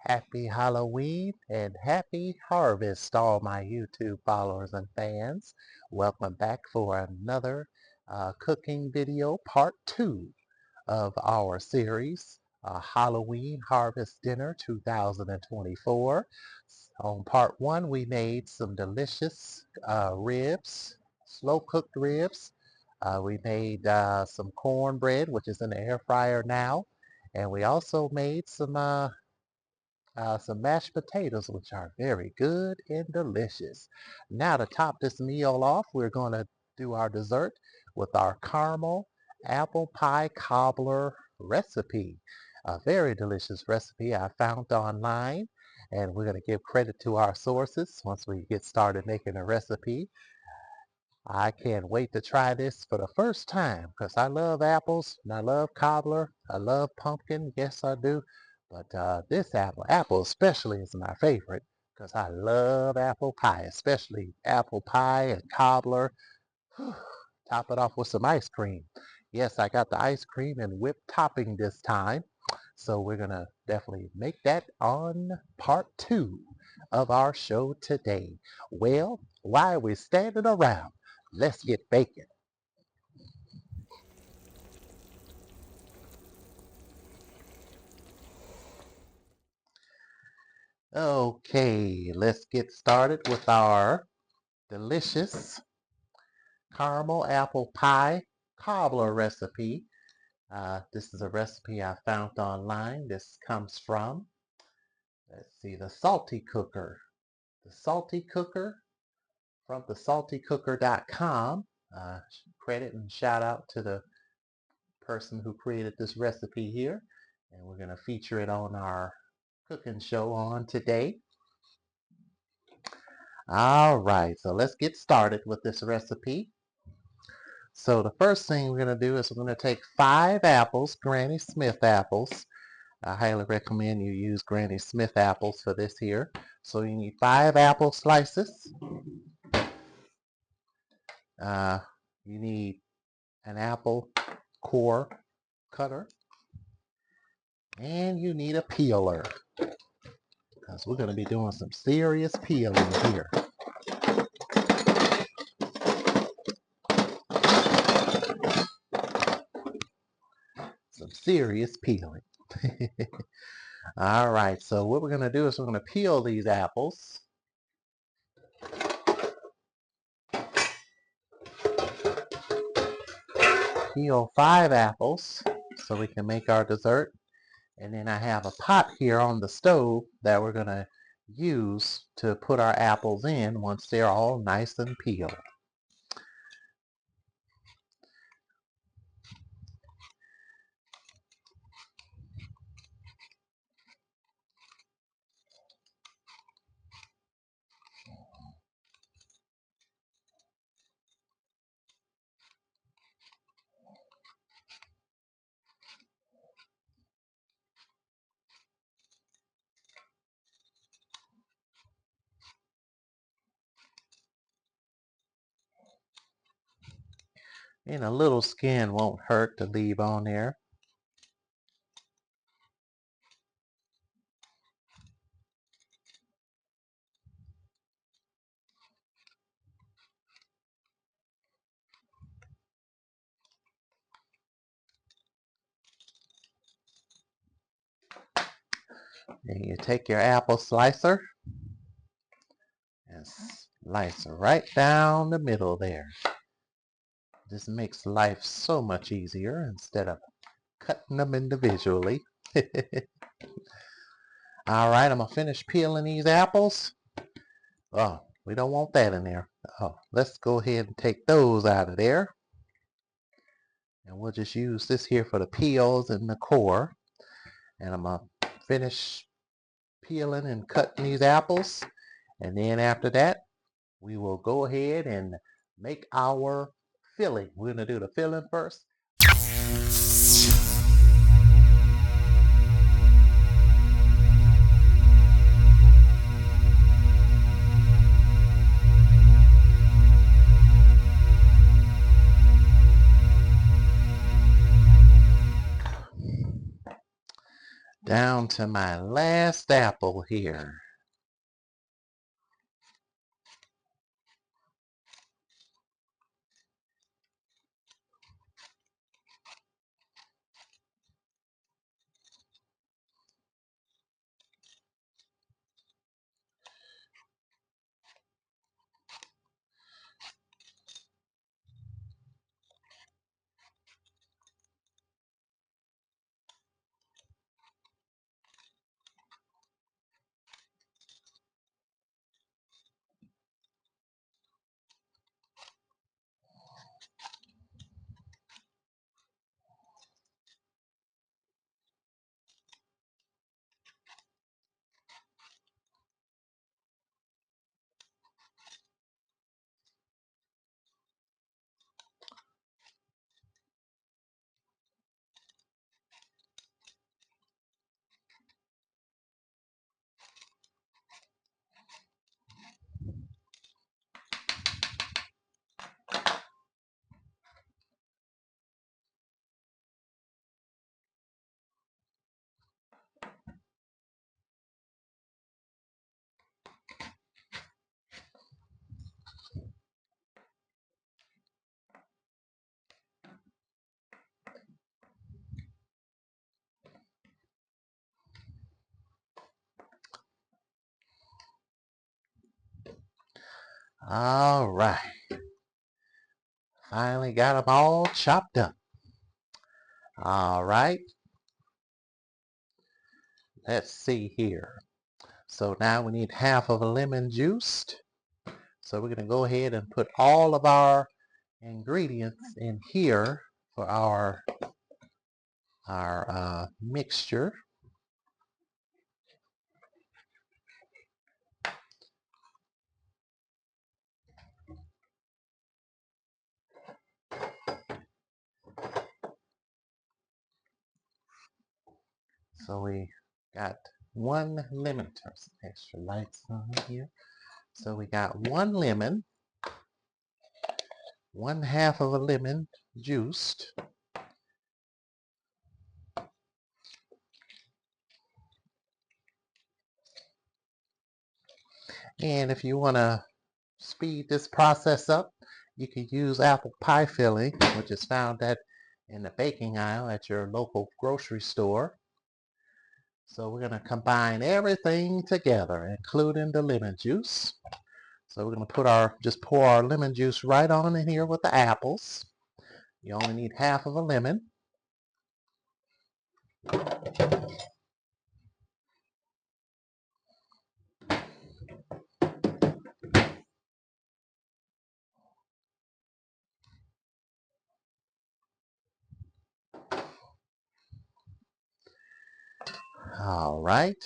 Happy Halloween and happy harvest, all my YouTube followers and fans. Welcome back for another cooking video, part 2 of our series, Halloween Harvest Dinner 2024. On part 1, we made some delicious ribs, slow-cooked ribs. We made some cornbread, which is in the air fryer now. And we also made some mashed potatoes, which are very good and delicious. Now to top this meal off, we're going to do our dessert with our caramel apple pie cobbler recipe. A very delicious recipe I found online, and we're going to give credit to our sources once we get started making the recipe. I can't wait to try this for the first time because I love apples and I love cobbler. I love pumpkin. Yes, I do. But this apple especially is my favorite because I love apple pie, especially apple pie and cobbler. Top it off with some ice cream. Yes, I got the ice cream and whipped topping this time. So we're going to definitely make that on part 2 of our show today. Well, why are we standing around? Let's get baking. Okay, let's get started with our delicious caramel apple pie cobbler recipe. This is a recipe I found online. This comes from, let's see, the Salty Cooker. The Salty Cooker from thesaltycooker.com. Credit and shout out to the person who created this recipe here. And we're going to feature it on our cooking show on today. All right, so let's get started with this recipe. So the first thing we're going to do is we're going to take 5 apples, Granny Smith apples. I highly recommend you use Granny Smith apples for this here. So you need 5 apple slices. Uh, you need an apple core cutter. And you need a peeler because we're going to be doing some serious peeling here. Some serious peeling. All right, so what we're going to do is we're going to peel these apples. Peel 5 apples so we can make our dessert. And then I have a pot here on the stove that we're going to use to put our apples in once they're all nice and peeled. And a little skin won't hurt to leave on there. Then you take your apple slicer and slice right down the middle there. This makes life so much easier instead of cutting them individually. All right, I'm gonna finish peeling these apples. Oh, we don't want that in there. Oh, let's go ahead and take those out of there. And we'll just use this here for the peels and the core. And I'm gonna finish peeling and cutting these apples. And then after that, we will go ahead and make our filling. We're gonna do the filling first. Down to my last apple here. All right. Finally got them all chopped up. All right. Let's see here. So now we need half of a lemon juiced. So we're going to go ahead and put all of our ingredients in here for our mixture. So we got one lemon. Turn some extra lights on here. So we got one lemon, one half of a lemon juiced. And if you want to speed this process up, you can use apple pie filling, which is found in the baking aisle at your local grocery store. So we're going to combine everything together, including the lemon juice. So we're going to just pour our lemon juice right on in here with the apples. You only need half of a lemon. All right.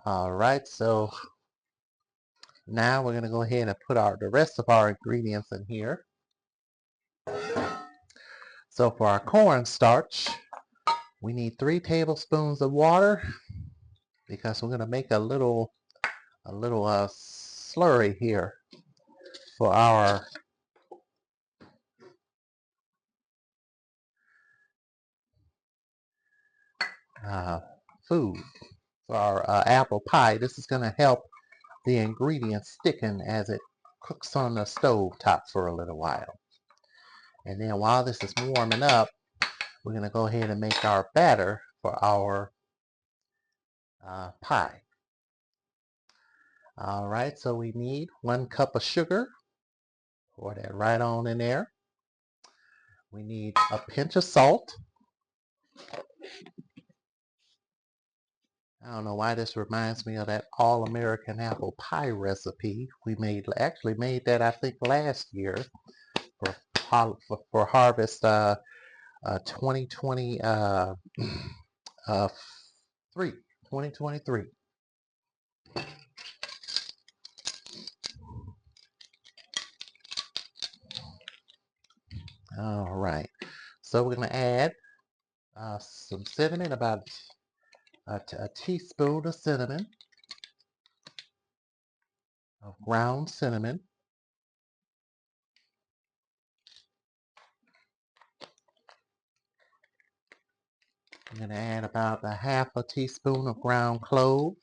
All right, so now we're going to go ahead and put the rest of our ingredients in here. So for our cornstarch, we need 3 tablespoons of water because we're going to make a little slurry here. for our food, for our apple pie. This is going to help the ingredients thicken as it cooks on the stove top for a little while. And then while this is warming up, we're going to go ahead and make our batter for our pie. All right, so we need 1 cup of sugar. Pour that right on in there. We need a pinch of salt. I don't know why this reminds me of that all-American apple pie recipe. We actually made that, I think, last year for Harvest 2020 2023. All right, so we're going to add some cinnamon, about a teaspoon of cinnamon, of ground cinnamon. I'm going to add about a half a teaspoon of ground clove.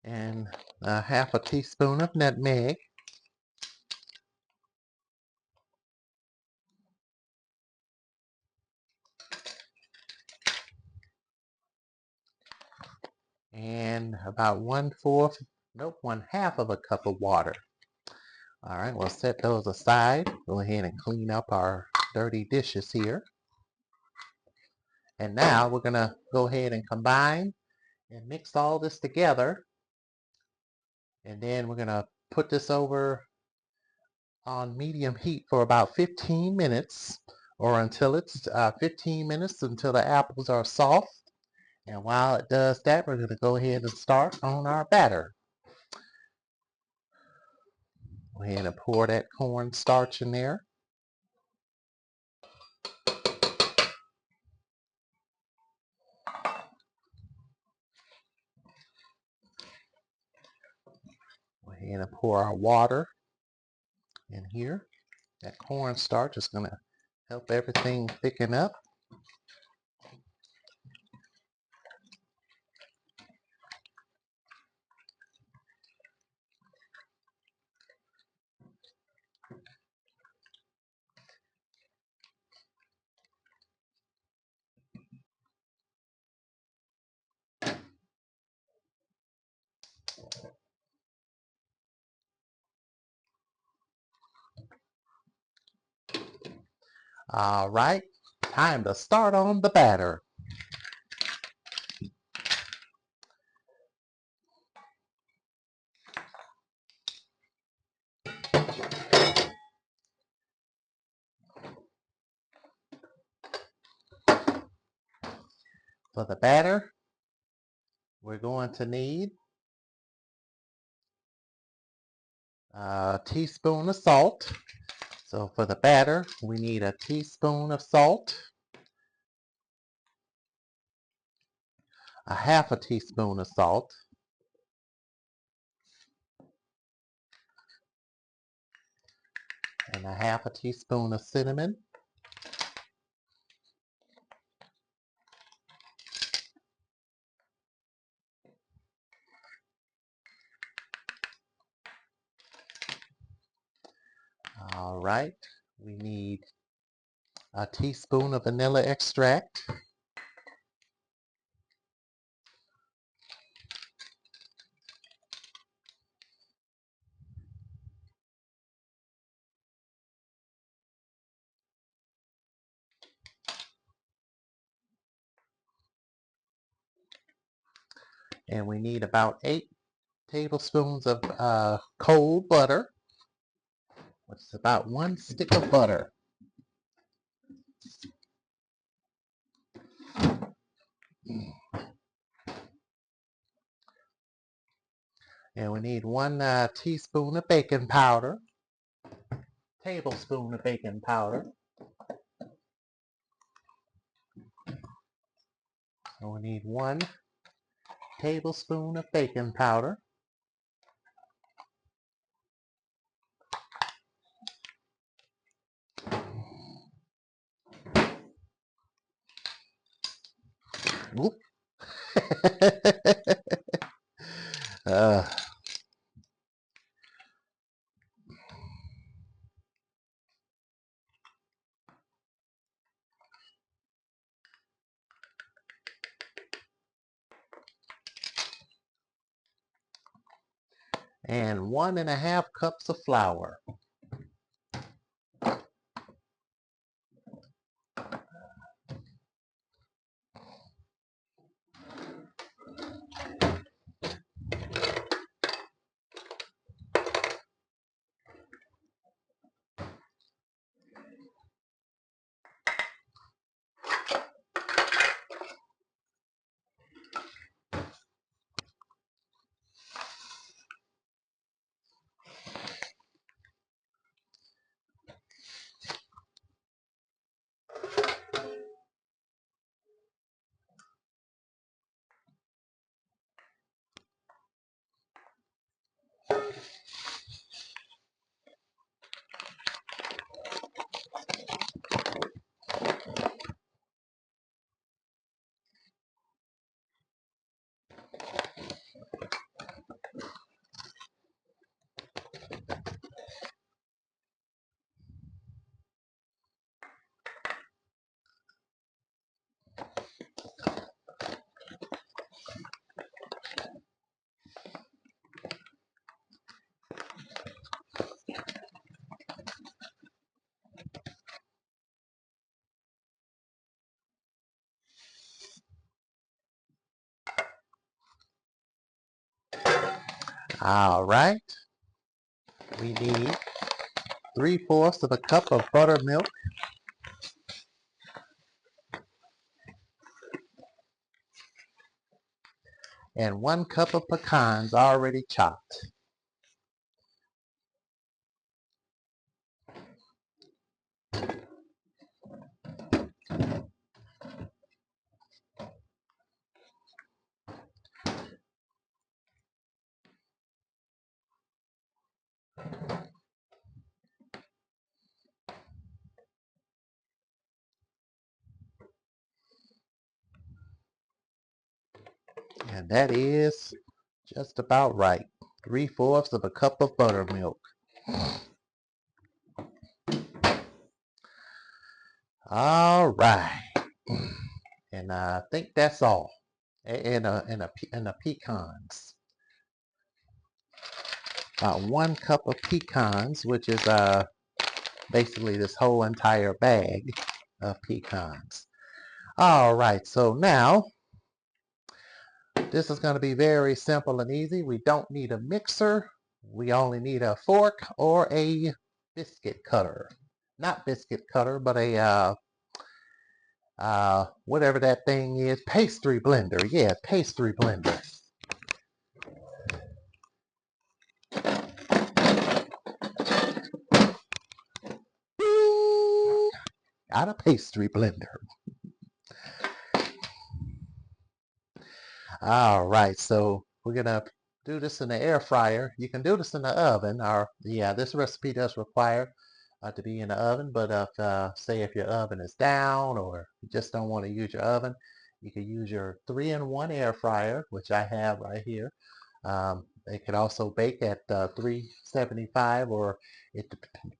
And a half a teaspoon of nutmeg. And about 1/half of a cup of water. All right, we'll set those aside. Go ahead and clean up our dirty dishes here. And now we're going to go ahead and combine and mix all this together. And then we're going to put this over on medium heat for about 15 minutes, or until it's 15 minutes until the apples are soft. And while it does that, we're going to go ahead and start on our batter. Go ahead and pour that cornstarch in there. Go ahead and pour our water in here. That cornstarch is going to help everything thicken up. All right, time to start on the batter. For the batter, we're going to need a teaspoon of salt. So for the batter, we need a teaspoon of salt, a half a teaspoon of salt, and a half a teaspoon of cinnamon, all right, we need a teaspoon of vanilla extract, and we need about 8 tablespoons of cold butter, which is about 1 stick of butter. And we need 1 teaspoon of baking powder, tablespoon of baking powder. And we need 1 tablespoon of baking powder. Whoop. uh, and 1½ cups of flour. All right. We need 3/4 of a cup of buttermilk. And 1 cup of pecans already chopped. And that is just about right. 3/4 of a cup of buttermilk. All right. And I think that's all. And pecans. About 1 cup of pecans, which is basically this whole entire bag of pecans. All right, so now this is going to be very simple and easy. We don't need a mixer. We only need a fork or a biscuit cutter. Not biscuit cutter, but a whatever that thing is, pastry blender. Yeah, pastry blender. Got a pastry blender. All right, so we're gonna do this in the air fryer. You can do this in the oven, or yeah, this recipe does require to be in the oven, but say if your oven is down or you just don't want to use your oven, you can use your 3-in-1 air fryer, which I have right here. It can also bake at 375, or it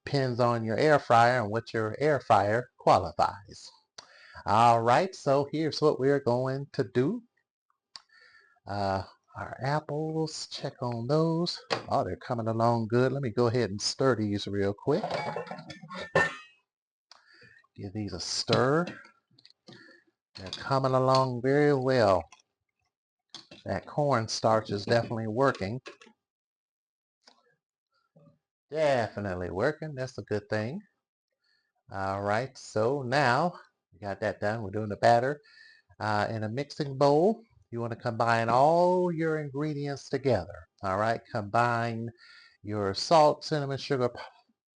depends on your air fryer and what your air fryer qualifies. All right, so here's what we're going to do. Uh, our apples, check on those. Oh, they're coming along good. Let me go ahead and stir these real quick. Give these a stir. They're coming along very well. That cornstarch is definitely working. Definitely working. That's a good thing. All right, so now we got that done. We're doing the batter. In a mixing bowl, you want to combine all your ingredients together. All right, combine your salt, cinnamon, sugar,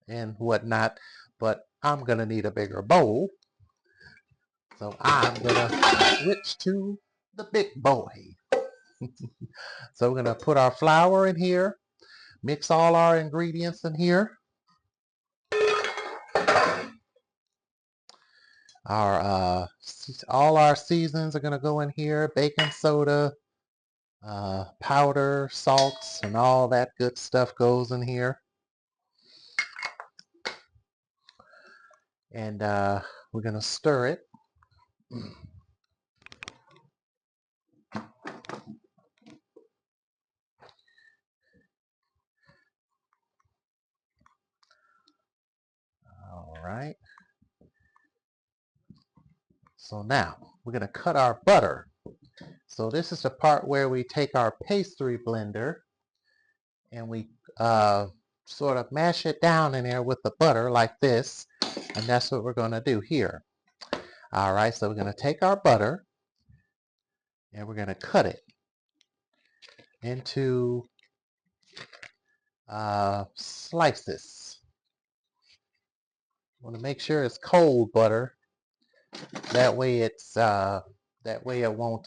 and whatnot. But I'm going to need a bigger bowl. So I'm going to switch to the big bowl. So we're going to put our flour in here, mix all our ingredients in here. All our seasons are going to go in here, baking soda, powder, salts, and all that good stuff goes in here. And we're going to stir it. All right. So now we're going to cut our butter. So this is the part where we take our pastry blender and we sort of mash it down in there with the butter like this. And that's what we're going to do here. All right, so we're going to take our butter and we're going to cut it into slices. Want to make sure it's cold butter. That way it's that way it won't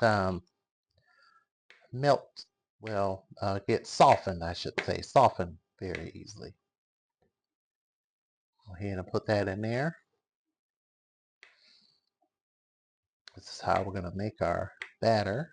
melt. Well, get softened, I should say, softened very easily. Go ahead and put that in there. This is how we're going to make our batter.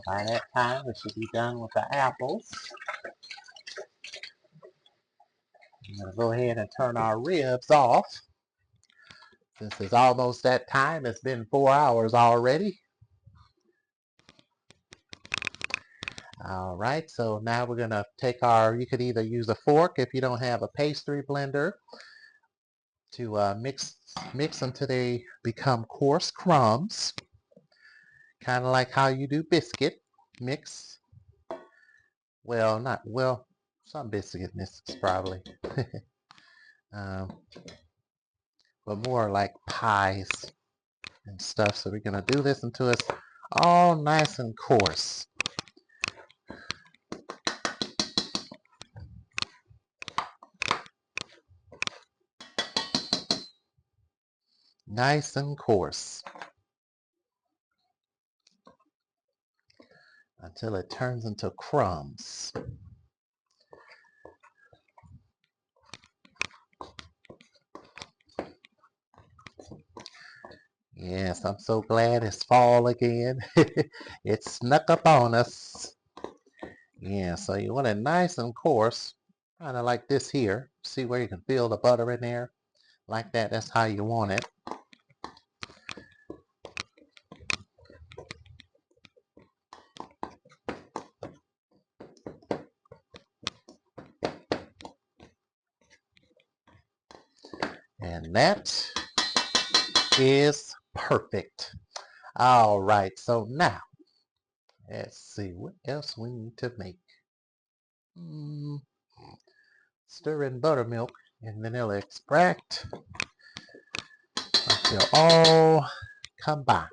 By that time, we should be done with the apples. I'm going to go ahead and turn our ribs off. Since it's almost that time, it's been 4 hours already. All right, so now we're going to take you could either use a fork if you don't have a pastry blender to mix until they become coarse crumbs. Kind of like how you do biscuit mix. Well, some biscuit mix probably. But more like pies and stuff. So we're going to do this until it's all nice and coarse. Nice and coarse. Until it turns into crumbs. Yes, I'm so glad it's fall again. It snuck up on us. Yeah, so you want it nice and coarse, kind of like this here. See where you can feel the butter in there? Like that, that's how you want it. And that is perfect. All right, so now, let's see what else we need to make. Stir in buttermilk and vanilla extract until all combined.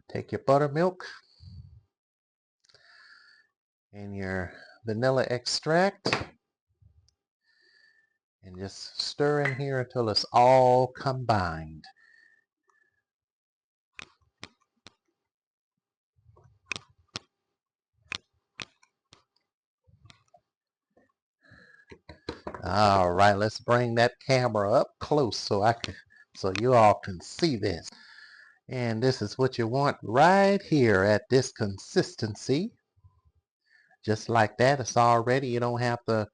Take your buttermilk and your vanilla extract and just stir in here until it's all combined. All right, let's bring that camera up close so you all can see this. And this is what you want right here at this consistency. Just like that, it's already, you don't have to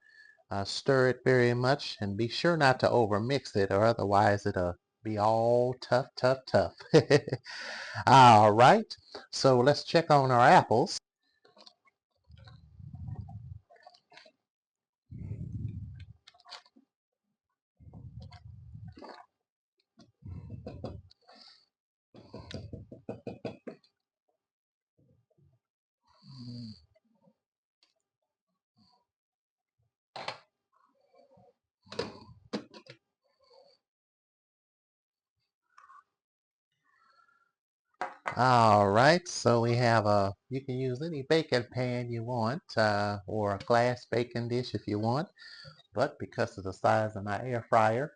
stir it very much, and be sure not to over mix it or otherwise it'll be all tough. All right, so let's check on our apples. All right, so we have you can use any baking pan you want, or a glass baking dish if you want, but because of the size of my air fryer,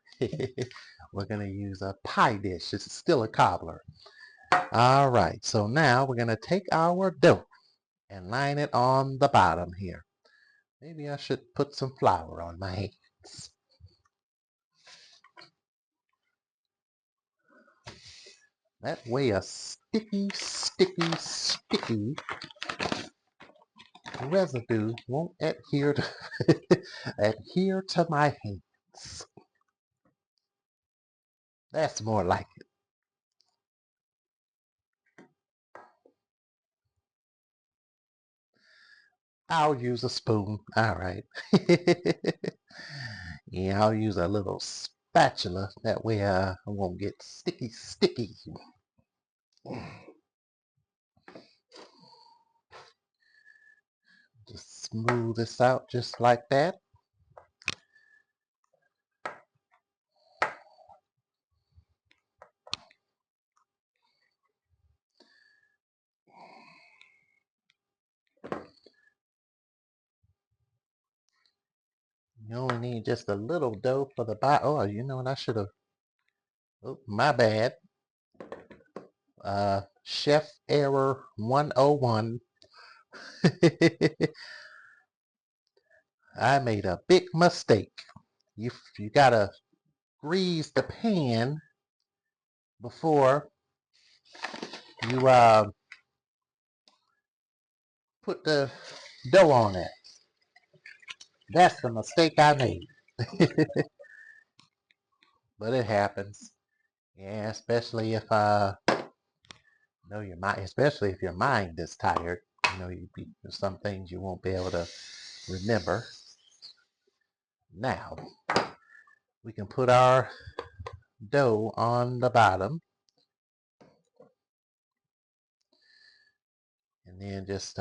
we're gonna use a pie dish. It's still a cobbler. All right, so now we're gonna take our dough and line it on the bottom here. Maybe I should put some flour on my hands. That way a sticky residue won't adhere to, adhere to my hands. That's more like it. I'll use a spoon. All right. Yeah, I'll use a little spatula. That way I won't get sticky. Just smooth this out just like that. You only need just a little dough for the bottom. Oh, you know what? I should have. Oh, my bad. Chef error 101. I made a big mistake. You gotta grease the pan before you put the dough on it. That's the mistake I made. But it happens. Yeah, especially if know your mind, especially if your mind is tired. There's some things you won't be able to remember. Now we can put our dough on the bottom and then just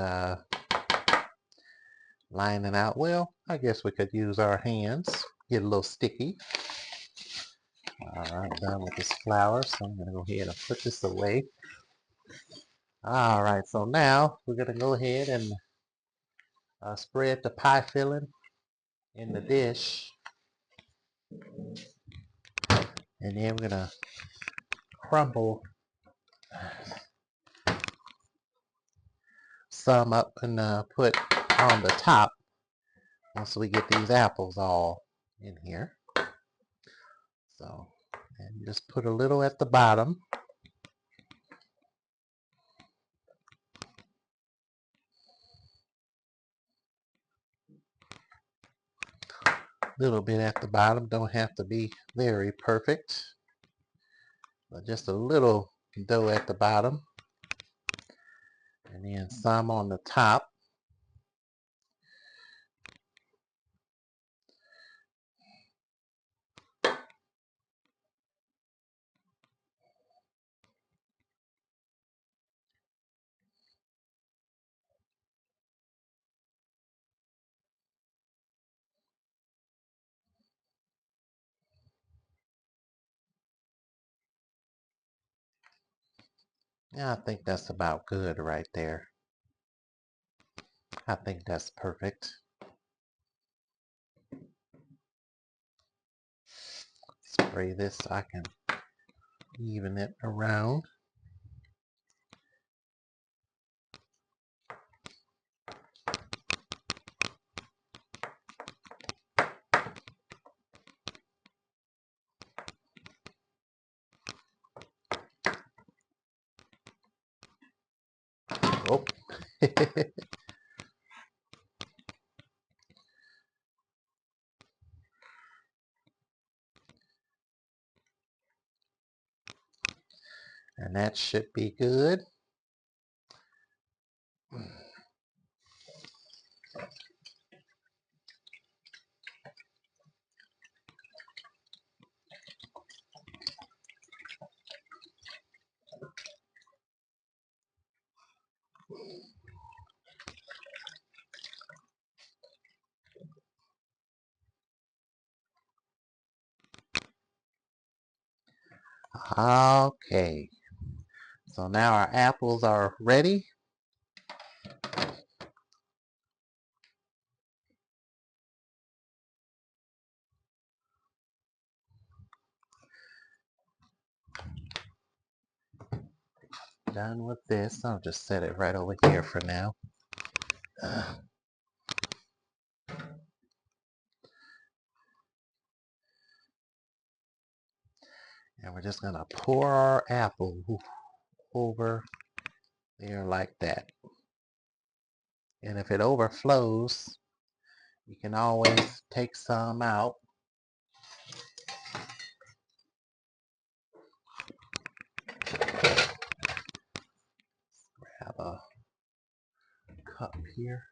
line it out. Well, I guess we could use our hands. Get a little sticky. All right, done with this flour, so I'm going to go ahead and put this away. All right, so now we're going to go ahead and spread the pie filling in the dish. And then we're going to crumble some up and put on the top once we get these apples all in here. So, and just put a little at the bottom. Little bit at the bottom. Don't have to be very perfect, but just a little dough at the bottom. And then some on the top. Yeah, I think that's about good right there. I think that's perfect. Spray this so I can even it around. Oh. And that should be good. Okay, So now our apples are ready. Done with this. I'll just set it right over here for now. And we're just gonna pour our apple over there like that. And if it overflows, you can always take some out. Grab a cup here.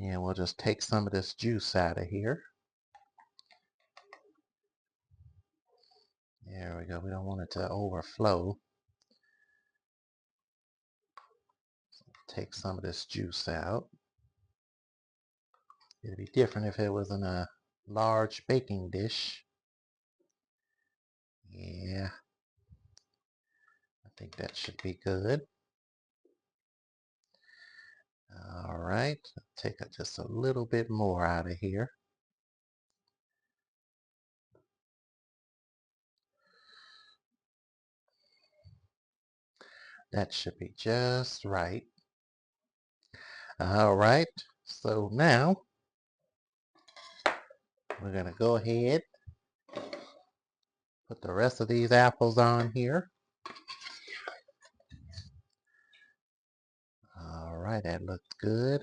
And then we'll just take some of this juice out of here. There we go. We don't want it to overflow. So take some of this juice out. It'd be different if it was in a large baking dish. Yeah, I think that should be good. All right, take just a little bit more out of here. That should be just right. All right, so now we're gonna go ahead, put the rest of these apples on here. All right, that looks good.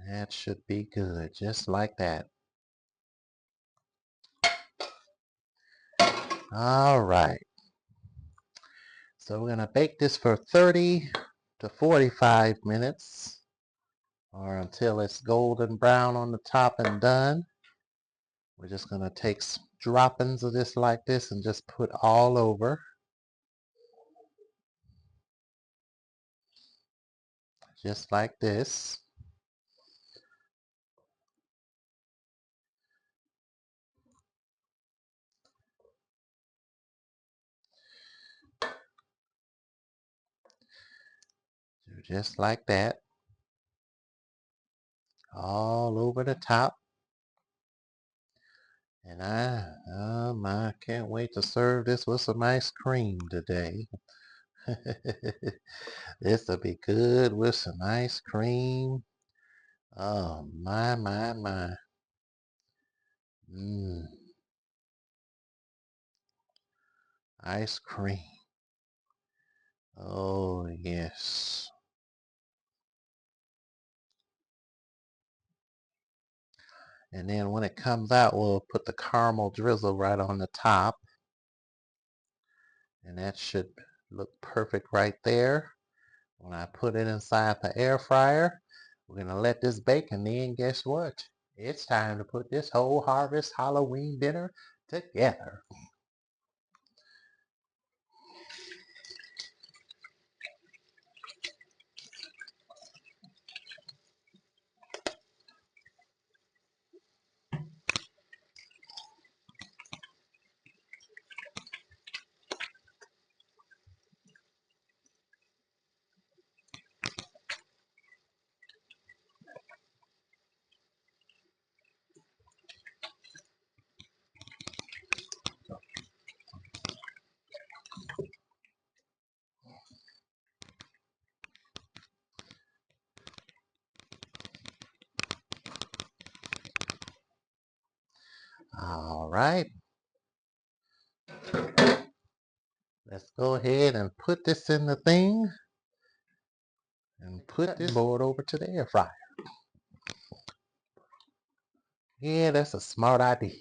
That should be good, just like that. All right. So we're gonna bake this for 30 to 45 minutes, or until it's golden brown on the top and done. We're just gonna take droppings of this like this and just put all over. Just like this. Do just like that. All over the top. And I can't wait to serve this with some ice cream today. This will be good with some ice cream. Oh, my. Mmm, ice cream. Oh, yes. And then when it comes out, we'll put the caramel drizzle right on the top. And that should look perfect right there. When I put it inside the air fryer, we're going to let this bake, and then guess what? It's time to put this whole harvest Halloween dinner together. All right. Let's go ahead and put this in the thing and put this board over to the air fryer. Yeah, that's a smart idea.